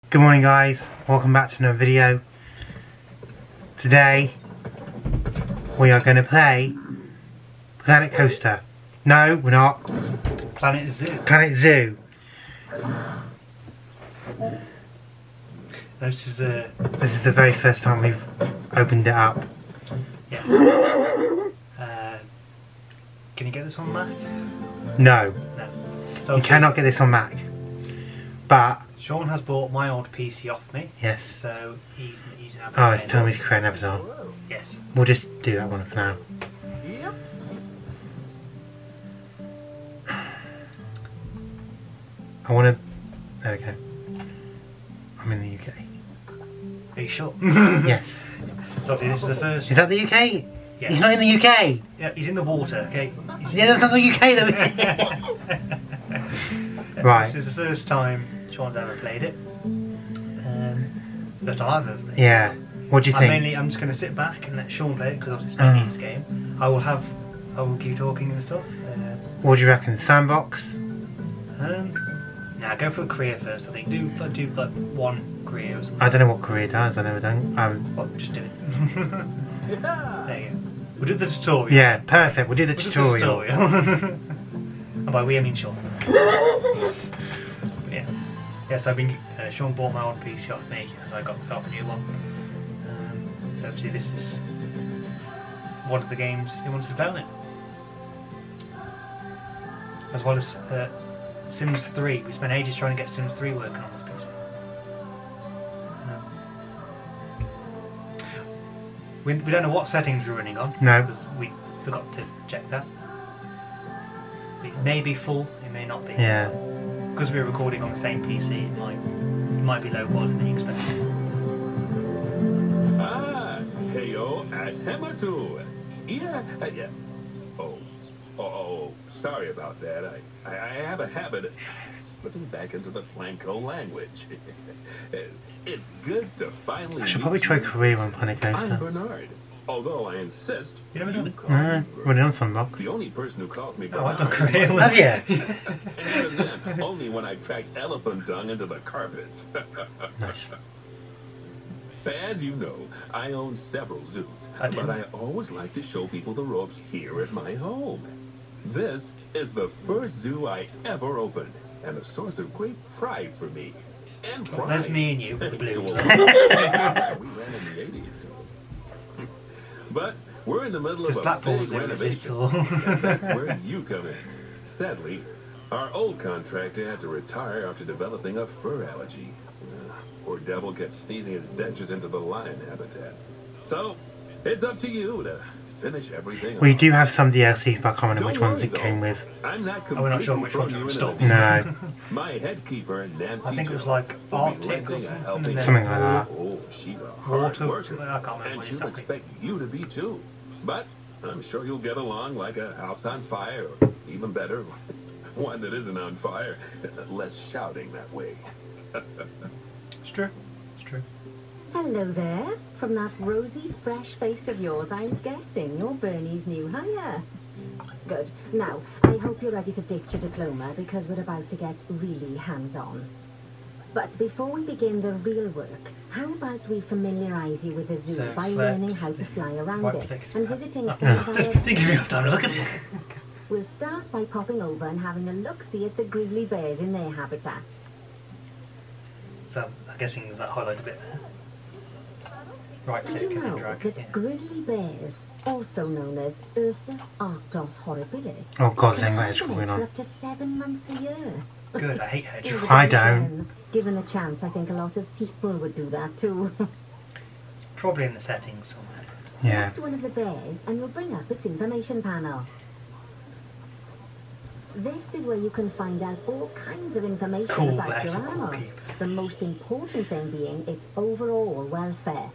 Good morning guys, welcome back to another video. Today we are going to play Planet Coaster. No, we're not. Planet Zoo. Planet Zoo. This is the very first time we've opened it up. Yes. Can you get this on Mac? No. No. So You cannot get this on Mac. But Shaun has bought my old PC off me. yes. So he's now. Oh, it's telling me to create an episode. Yes. We'll just do that one for now. Yep. I want to. There we go. I'm in the UK. Are you sure? Yes. So this is the first. Is that the UK? Yes. He's not in the UK. Yeah, he's in the water. Okay. Yeah, that's not the UK though. Right. This is the first time Shaun's ever played it. First time I've ever played it. Yeah. What do you think? I'm just going to sit back and let Shaun play it because obviously it's me his game. I will keep talking and stuff. What do you reckon? Sandbox? Nah, go for the career first. I think do like one career or something. I don't know what career does. I never done. Well, just do it. There you go. We'll do the tutorial. Yeah, perfect. We'll do the tutorial. And by we I mean Shaun. Yeah. Yes, I've been. Shaun bought my old PC off me as I got myself a new one. So obviously this is one of the games he wants to play on it, as well as Sims 3. We spent ages trying to get Sims 3 working on this PC. We don't know what settings we're running on. No. Because we forgot to check that. It may be full, it may not be. Yeah. Because we're recording on the same PC, it might be low quality than you expect. Ah, heyo at Hematu. Yeah. Oh, sorry about that. I have a habit of slipping back into the Planko language. It's good to finally. I should probably try career on Planet I'm Coaster. Bernard. Although I insist. You never done it? call No, me we're Bernard. on Sandbox. The only person who calls me Oh, I Bernard. don't career. Have you? And even then, only when I track elephant dung into the carpets. Nice. As you know, I own several zoos, I do. but I always like to show people the ropes here at my home. This is the first zoo I ever opened, and a source of great pride for me. And pride. There's me and you with the blues. We ran in the 80s. But we're in the middle This is of a Blackpool big Zoo, is it? renovation, Or- and that's where you come in. Sadly, our old contractor had to retire after developing a fur allergy. Poor devil kept sneezing his dentures into the lion habitat. So, it's up to you to finish everything We off. do have some DLCs, but I can't remember which Don't ones it worry, came though. with. I'm not we're not sure completely which ones throwing are you in installed. the No. My head keeper, Nancy I think it was Jones, like will be Arctic or lending a something, helping and then- Something like that. Oh, she's a hard Water, worker, I can't remember and she'll exactly. expect you to be too. But I'm sure you'll get along like a house on fire, or even better, one that isn't on fire. Less shouting that way. It's true. It's true. Hello there. From that rosy, fresh face of yours, I'm guessing you're Bernie's new hire. Good. Now, I hope you're ready to ditch your diploma because we're about to get really hands-on. But before we begin the real work, how about we familiarise you with the zoo So, by select learning how to fly around right it click. and visiting Oh, some of our... Just didn't give me enough time to look at it. We'll start by popping over and having a look-see at the grizzly bears in their habitat. So I'm guessing there's that highlight a bit there. Right Did click you and then know drag. that Yeah. grizzly bears, also known as Ursus arctos horribilis, Oh god, can there's English hibernate going on. for up to 7 months a year? Good, I hate hedgehogs. Even I then, don't. Given the chance, I think a lot of people would do that too. Probably in the settings somewhere. Yeah. Select one of the bears and you'll bring up its information panel. This is where you can find out all kinds of information Cool, about that's your a cool animal. keep. The most important thing being its overall welfare.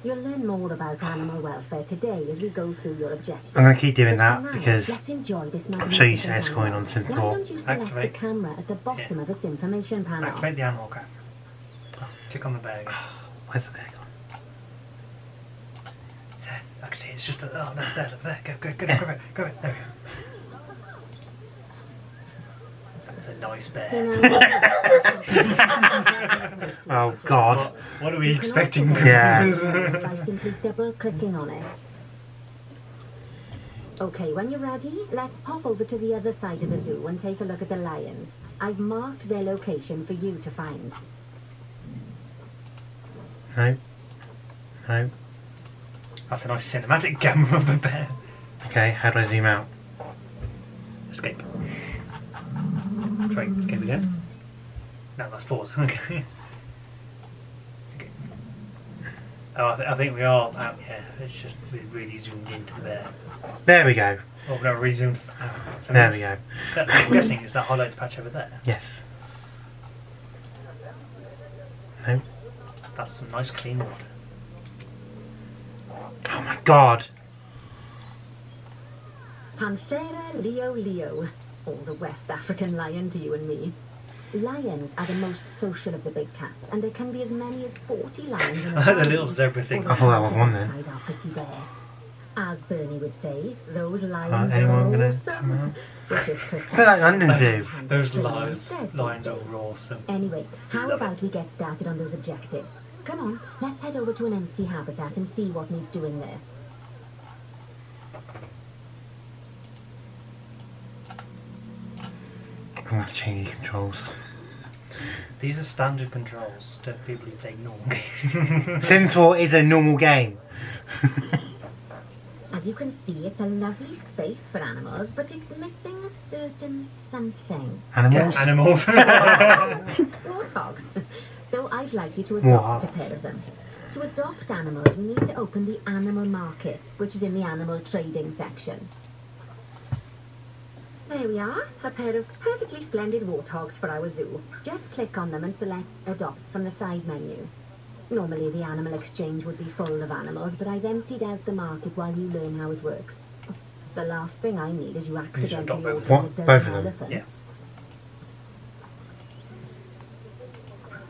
You'll learn more about animal welfare today as we go through your objectives. I'm going to keep doing But that for now, because let's enjoy this I'm so used to magnificent going animal. on Sim Why 4. don't you select Activate. the camera at the bottom of its information panel? Activate the animal camera. Oh, click on the bear again. Where's the bag on? There. I can see it's just a, oh no, it's there, look there. Go, go, go, Yeah. go, go, go, there we go. a nice bear. Oh God. What are we expecting? Yeah. By simply double-clicking on it. Okay, when you're ready, let's pop over to the other side of the zoo and take a look at the lions. I've marked their location for you to find. No. No. That's a nice cinematic camera of the bear. Okay, how do I zoom out? Escape. Try escape again. No, that's pause. Okay. Okay. Oh, I think we are out here. It's just we really zoomed into the bear. There we go. Oh, we're now re-zoomed out. So There we go. I'm guessing it's that highlight patch over there. Yes. No. That's some nice clean water. Oh my God. Panthera leo, or the West African lion to you and me. Lions are the most social of the big cats, and there can be as many as 40 lions in a The family, little zebra thing. or I thought that was one the then. size are pretty rare. As Bernie would say, those lions anyone are gonna awesome. come out? Which is Bit like London Zoo. Those lions lions are awesome. Anyway, how Love about we get started on those objectives? Come on, let's head over to an empty habitat and see what needs doing there. I'm going to change these controls. These are standard controls to people who play normal games. Sims 4 is a normal game. As you can see, it's a lovely space for animals, but it's missing a certain something. Animals? Yeah, animals. Warthogs. So I'd like you to adopt a pair of them. To adopt animals, we need to open the animal market, which is in the animal trading section. There we are, a pair of perfectly splendid warthogs for our zoo. Just click on them and select Adopt from the side menu. Normally the animal exchange would be full of animals, but I've emptied out the market while you learn how it works. The last thing I need is you accidentally both. ordering a What? dozen Both of them? elephants.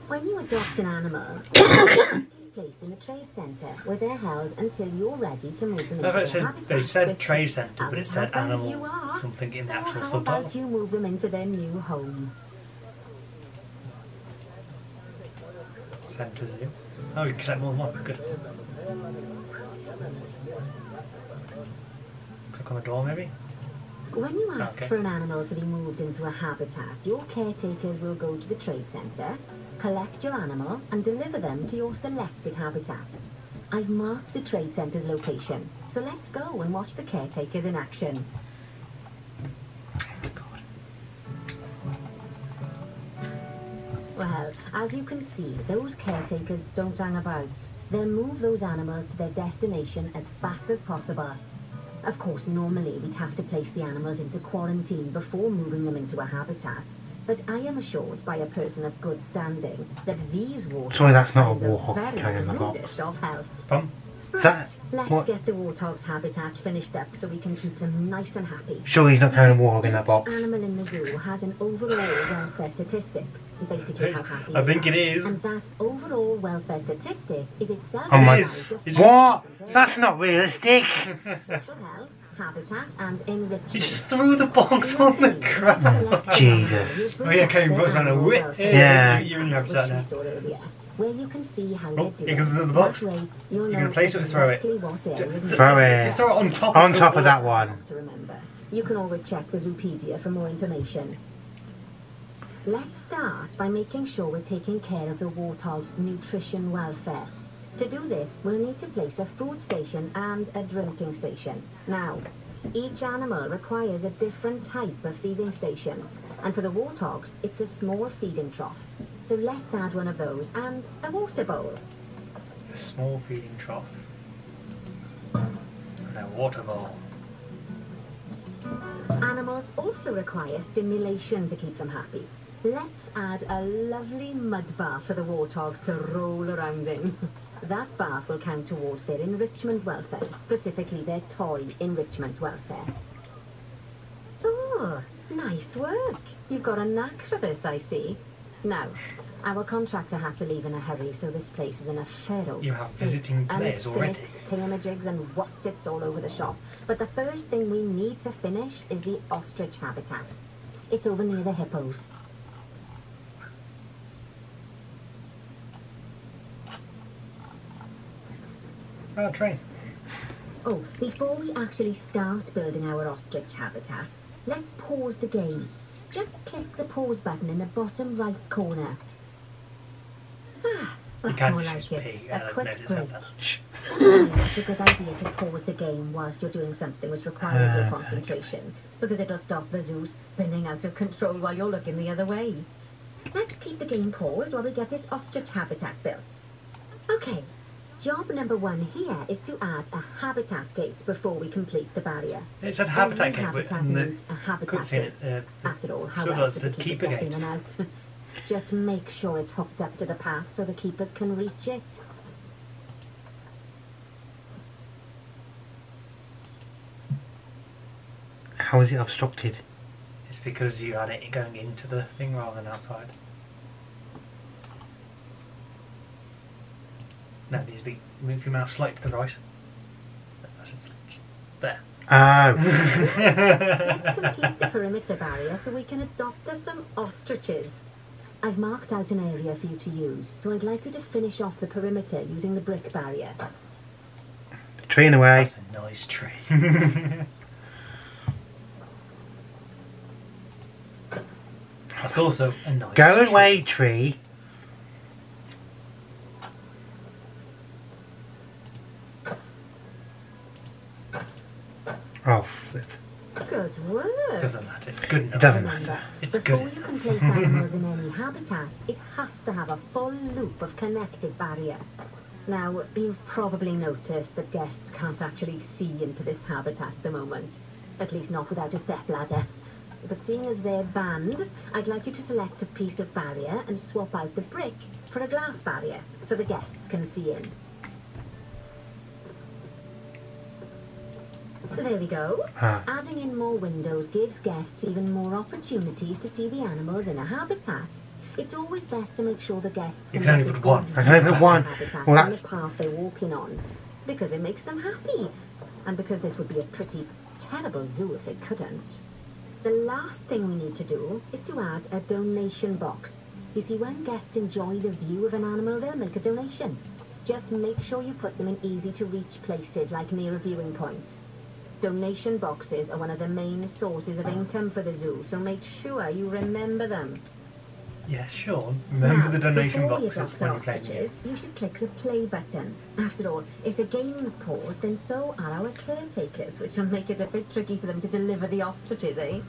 When you adopt an animal, they're placed in a trade centre where they're held until you're ready to move them No, into but their habitat. they said which, trade centre, as but it said happens, you animal are. something in the So actual how subtitle. about you move them into their new home? Centre zoo. Oh, you can select more than one. Good. Click on the door, maybe. When you ask Okay. for an animal to be moved into a habitat, your caretakers will go to the trade centre, collect your animal and deliver them to your selected habitat. I've marked the trade centre's location, so let's go and watch the caretakers in action. Well, as you can see, those caretakers don't hang about. They'll move those animals to their destination as fast as possible. Of course, normally we'd have to place the animals into quarantine before moving them into a habitat, but I am assured by a person of good standing that these warthogs Sorry, that's not a are in the warthog very carrying the box. rudest of health. Pum. Is that- Let's what? get the warthog's habitat finished up so we can keep them nice and happy. Sure, he's not carrying a warthog in that box. Each animal in the zoo has an overall welfare statistic, basically how happy I they think are. it is. And that overall welfare statistic is itself Oh my- comprised of What? That's not realistic. social health, habitat, and enrichment. You just threw the box on the ground. Jesus. Oh yeah, Kevin goes around a whip. Yeah. You're in your habitat Which we now. saw earlier, where you can see how Oh, they're here doing. comes another box. That way, you'll You're gonna know place it or throw it? exactly what areas and Throw it. Just throw it on top. On top of that one. to remember. You can always check the Zoopedia for more information. Let's start by making sure we're taking care of the warthog's nutrition welfare. To do this, we'll need to place a food station and a drinking station. Now, each animal requires a different type of feeding station, and for the warthogs, it's a small feeding trough. So let's add one of those and a water bowl. A small feeding trough. And a water bowl. Animals also require stimulation to keep them happy. Let's add a lovely mud bath for the warthogs to roll around in. That bath will count towards their enrichment welfare, specifically their toy enrichment welfare. Oh, nice work. You've got a knack for this, I see. Now, our contractor had to leave in a hurry, so this place is in a feral You have state. visiting players already. Unfinished thingamajigs and what's-its all over the shop. But the first thing we need to finish is the ostrich habitat. It's over near the hippos. Oh, train. Oh, before we actually start building our ostrich habitat, let's pause the game. Just click the pause button in the bottom right corner. Ah, You that's can't more just like it. pee. A quick notice break. that. Sometimes it's a good idea to pause the game whilst you're doing something which requires your concentration, because it'll stop the zoo spinning out of control while you're looking the other way. Let's keep the game paused while we get this ostrich habitat built. Okay, job number 1 here is to add a habitat gate before we complete the barrier. It said habitat gate, but Habitat in the means a habitat cutscene gate. After all, how sure else does would the the keepers keeper get gate. in and out? Just make sure it's hooked up to the path so the keepers can reach it. How is it obstructed? It's because you had it going into the thing rather than outside. No, it needs to be move your mouse slightly to the right. There. Oh. Let's complete the perimeter barrier so we can adopt us some ostriches. I've marked out an area for you to use, so I'd like you to finish off the perimeter using the brick barrier. Tree in the way. That's a nice tree. That's also a nice Go tree. away, tree. Oh, flip. Good work. Doesn't matter. It's good enough. It doesn't Remember, matter. It's before good. you can place animals in any habitat, it has to have a full loop of connected barrier. Now, you've probably noticed that guests can't actually see into this habitat at the moment. At least not without a stepladder. But seeing as they're banned, I'd like you to select a piece of barrier and swap out the brick for a glass barrier so the guests can see in. There we go. Ah. Adding in more windows gives guests even more opportunities to see the animals in a habitat. It's always best to make sure the guests You can can only get a put one. good I can only view put of one. the habitat Well, and the that's- path they're walking on, because it makes them happy, and because this would be a pretty terrible zoo if it couldn't. The last thing we need to do is to add a donation box. You see, when guests enjoy the view of an animal, they'll make a donation. Just make sure you put them in easy-to-reach places, like near a viewing point. Donation boxes are one of the main sources of income for the zoo, so make sure you remember them. Yeah, Sean. Remember Now, the donation before we boxes adopt when you're playing the game. ostriches, you should click the play button. After all, if the game's paused, then so are our caretakers, which will make it a bit tricky for them to deliver the ostriches, eh?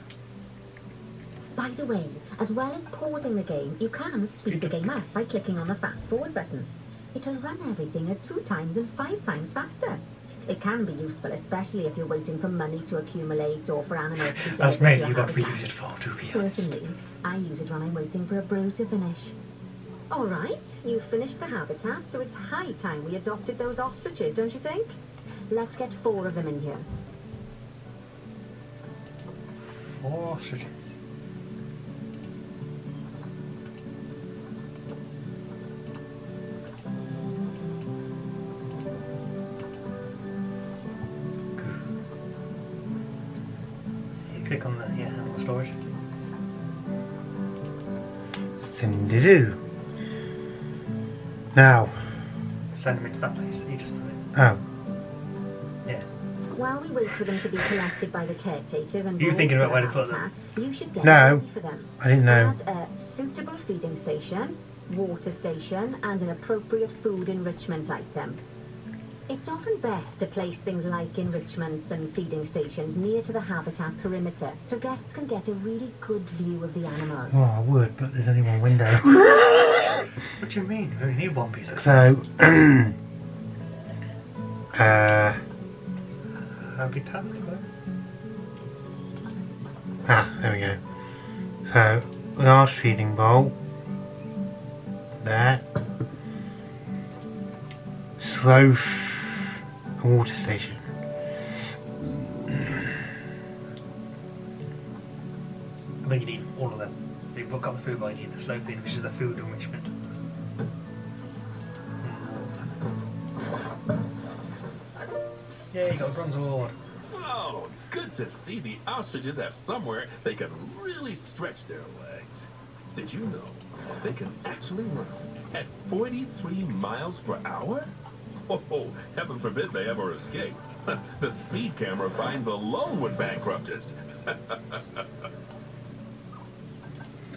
By the way, as well as pausing the game, you can speed the game up by clicking on the fast forward button. It'll run everything at 2 times and 5 times faster. It can be useful, especially if you're waiting for money to accumulate or for animals to be That's delivered to mainly your what we habitat. use it for, to be honest. Personally, I use it when I'm waiting for a brew to finish. All right, you've finished the habitat, so it's high time we adopted those ostriches, don't you think? Let's get 4 of them in here. 4 ostriches. You click on the animal storage. Thing-de-doo. Now. Send them into that place. You just put it. Oh. Yeah. While we wait for them to be collected by the caretakers and You brought thinking to about the where to put them? habitat, you should get No. ready for them. I didn't know. Add a suitable feeding station, water station, and an appropriate food enrichment item. It's often best to place things like enrichments and feeding stations near to the habitat perimeter, so guests can get a really good view of the animals. Oh, I would, but there's only one window. What do you mean? We only need one piece of So, habitat. there we go. So, large feeding bowl. There. Slow water station. I think you need all of them. So you've got the food, but you need the slow feed, which is the food enrichment. Yeah, you got a bronze award. Oh, good to see the ostriches have somewhere they can really stretch their legs. Did you know they can actually run at 43 miles per hour? Oh, heaven forbid they ever escape. The speed camera fines alone would bankrupt us. I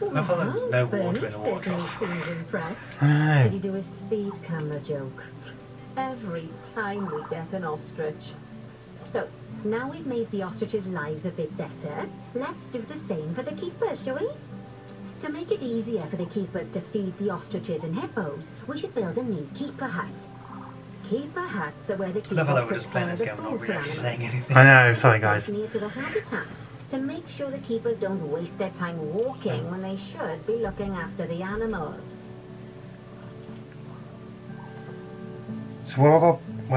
thought there was no water Bernie in the water certainly trough. seems impressed. I know. Did he do his speed camera joke? Every time we get an ostrich. So, now we've made the ostriches' lives a bit better, let's do the same for the keepers, shall we? To make it easier for the keepers to feed the ostriches and hippos, we should build a new keeper hut. Keeper huts are where the I keepers love how we're just playing prepare this the game and not food for really actually saying animals. anything. I know, sorry guys. Near to the habitats to make sure the keepers don't waste their time walking when they should be looking after the animals. So where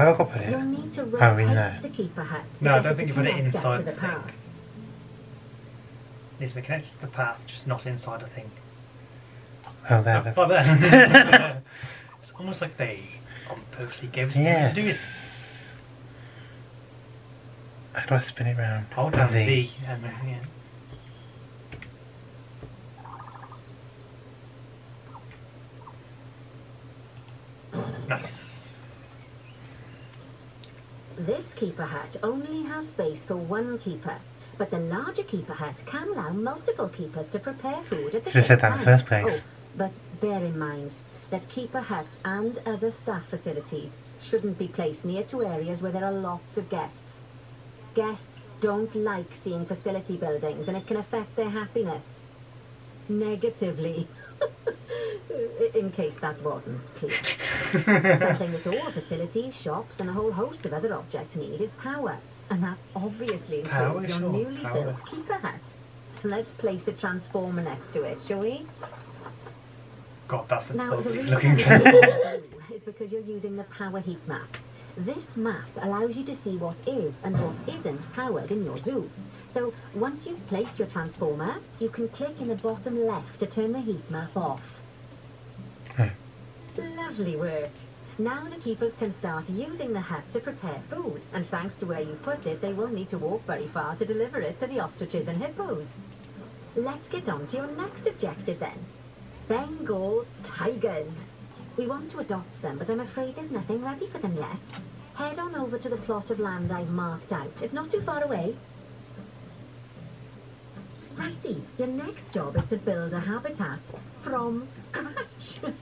have I got put You'll it? need to in rotate there. the keeper hut to No, I get don't it think to you put it connect up inside to the the thing. path. It needs to be connected to the path, just not inside a thing. Oh, there. Oh, there. It's almost like they purposely gave us something Yeah. to do it. How do I spin it round? Hold down Z and yeah. Nice. This keeper hut only has space for one keeper, but the larger keeper hut can allow multiple keepers to prepare food at the Should have same said that time. in the first place. Oh, but bear in mind that keeper huts and other staff facilities shouldn't be placed near to areas where there are lots of guests. Guests don't like seeing facility buildings, and it can affect their happiness negatively. In case that wasn't clear. Something that all facilities, shops, and a whole host of other objects need is power. And that obviously Power, includes your sure, newly power. built keeper hut. So let's place a transformer next to it, shall we? God, that's a Now, the lovely reason looking it's transformer. blue is because you're using the power heat map. This map allows you to see what is and what isn't powered in your zoo. So once you've placed your transformer, you can click in the bottom left to turn the heat map off. Lovely work. Now the keepers can start using the hut to prepare food, and thanks to where you've put it, they won't need to walk very far to deliver it to the ostriches and hippos. Let's get on to your next objective then. Bengal tigers. We want to adopt some, but I'm afraid there's nothing ready for them yet. Head on over to the plot of land I've marked out. It's not too far away. Righty, your next job is to build a habitat from scratch.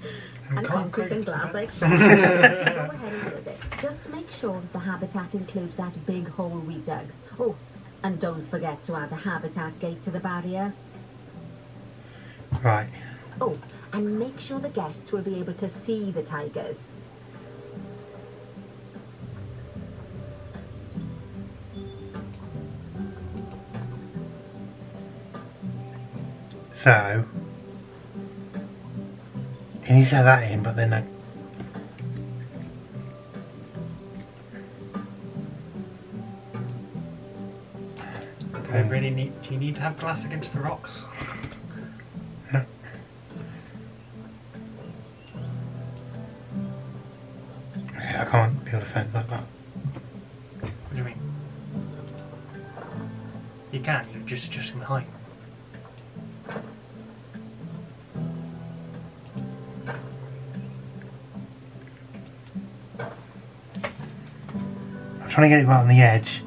And concrete and glass, I expect. Go ahead and build it. Just make sure that the habitat includes that big hole we dug. Oh, and don't forget to add a habitat gate to the barrier. Right. Oh, and make sure the guests will be able to see the tigers. So, you need to have that in, but then I... Do they really need? Do you need to have glass against the rocks? No. Okay, I can't build a fence like that. What do you mean? You can. You're just adjusting the height. I'm trying to get it right on the edge.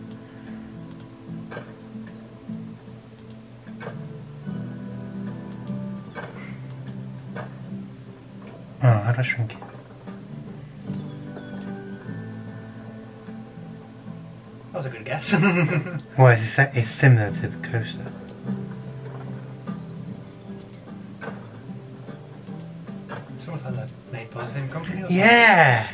Oh, how do I shrink it? That was a good guess. Well, it's similar to the coaster. It's almost like they're made by the same company or something. Yeah!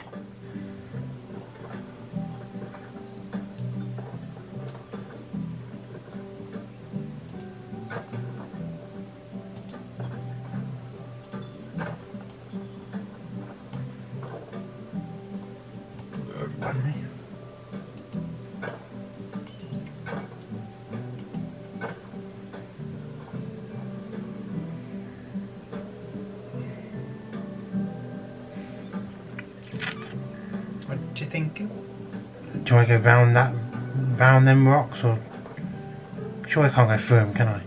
Pardon me. What do you think? Do I go round them rocks, or sure I can't go through them, can I?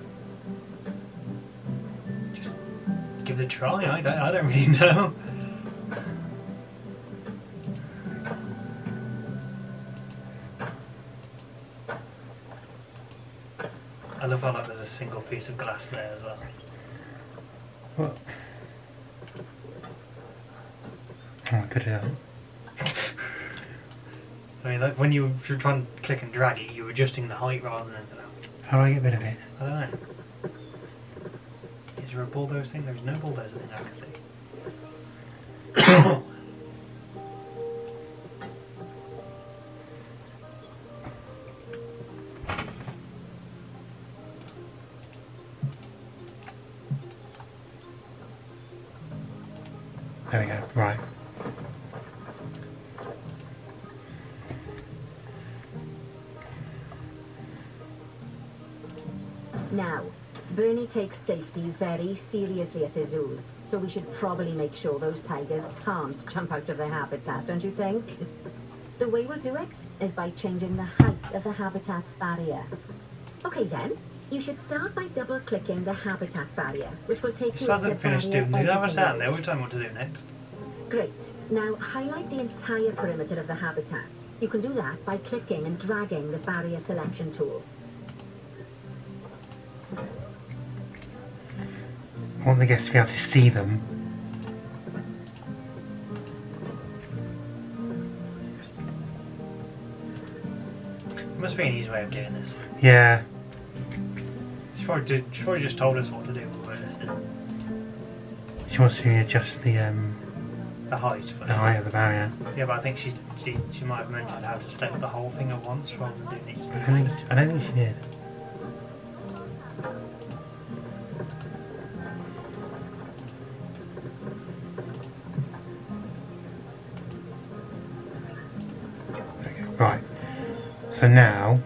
try. I don't really know. I love how like there's a single piece of glass there as well. What? Oh, good enough. I mean, like when you were trying to click and drag it, you were adjusting the height rather than anything else. How do I get rid of it? I don't know. Is there a bulldoze thing? There's no bulldozer thing I can see. There we go, right. Now, Bernie takes safety very seriously at his zoos, so we should probably make sure those tigers can't jump out of their habitat, don't you think? The way we'll do it is by changing the height of the habitat's barrier. Okay then, you should start by double-clicking the habitat barrier, which will take you Still to the hasn't finished doing the other sound there. We'll tell him what to do next. Great. Now highlight the entire perimeter of the habitat. You can do that by clicking and dragging the barrier selection tool. I want the guests to be able to see them. There must be an easy way of doing this. Yeah. She probably just told us what to do when we were listening. She wants to adjust the height. height of the barrier. Yeah, but I think she might have mentioned how to select the whole thing at once rather than doing each. I don't think she did. Okay, right. So now.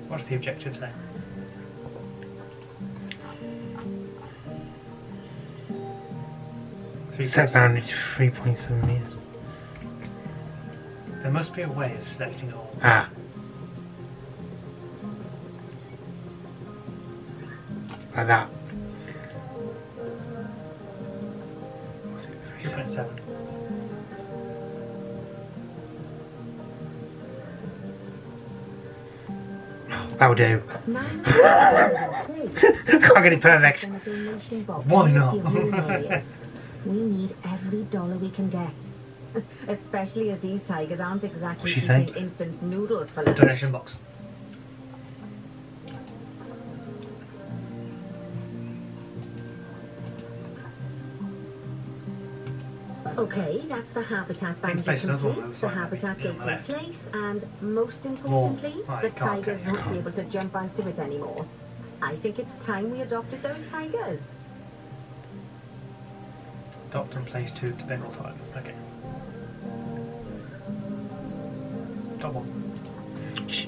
What's the objective say? Set boundary to 3.7 meters. There must be a way of selecting it all. Ah. Like that. What's it? 3.7. That'll do. Now Can't get it perfect. Why not? We need every dollar we can get. Especially as these tigers aren't exactly What's she saying? eating instant noodles for lunch. Donation box. Okay, that's the habitat boundary place another one, complete, that's the fine, habitat maybe, gate's on in the left. place, and most importantly, Right, the can't tigers get it. won't be able to jump out of it anymore. I think it's time we adopted those tigers. Adopt and place 2 Bengal tigers. Okay. Top one. This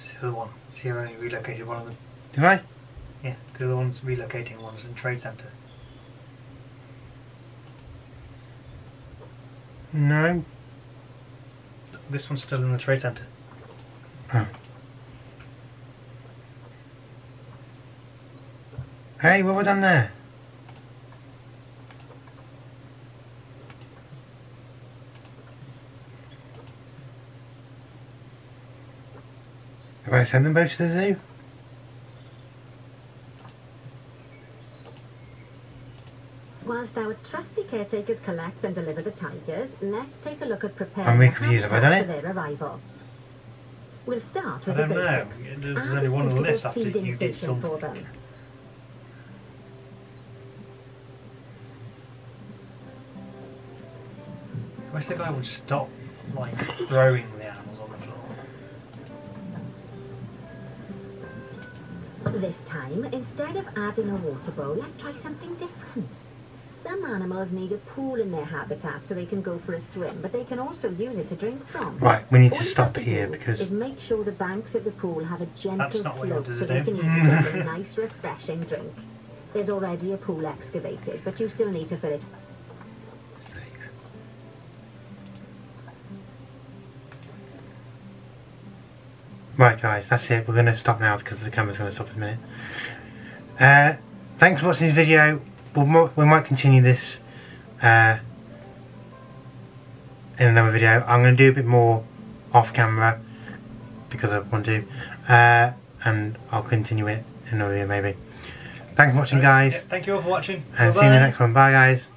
is the other one. See, I only relocated one of them. Did I? Yeah, the other one's relocating, one's in Trade Centre. No. This one's still in the Trade Centre. Oh. Hey, what have we done there? Have I sent them both to the zoo? Whilst our trusty caretakers collect and deliver the tigers, let's take a look at preparing I'm really the confused. Have I habitat done for their arrival. We'll start with I the don't know. basics. There's Add only a one on the suitable list after feeding you did station for something. them. I wish the guy would stop, like, throwing the animals on the floor. This time, instead of adding a water bowl, let's try something different. Some animals need a pool in their habitat so they can go for a swim, but they can also use it to drink from. Right, we need All to you stop have to here do because is make sure the banks of the pool have a gentle not what you slope wanted so to they do. can easily get a nice refreshing drink. There's already a pool excavated, but you still need to fill it. right, guys, that's it. We're going to stop now because the camera's going to stop in a minute. Thanks for watching this video. We might continue this in another video. I'm going to do a bit more off camera because I want to, and I'll continue it in another video maybe. Thanks for watching, guys. Thank you all for watching. And see you in the next one. Bye, guys.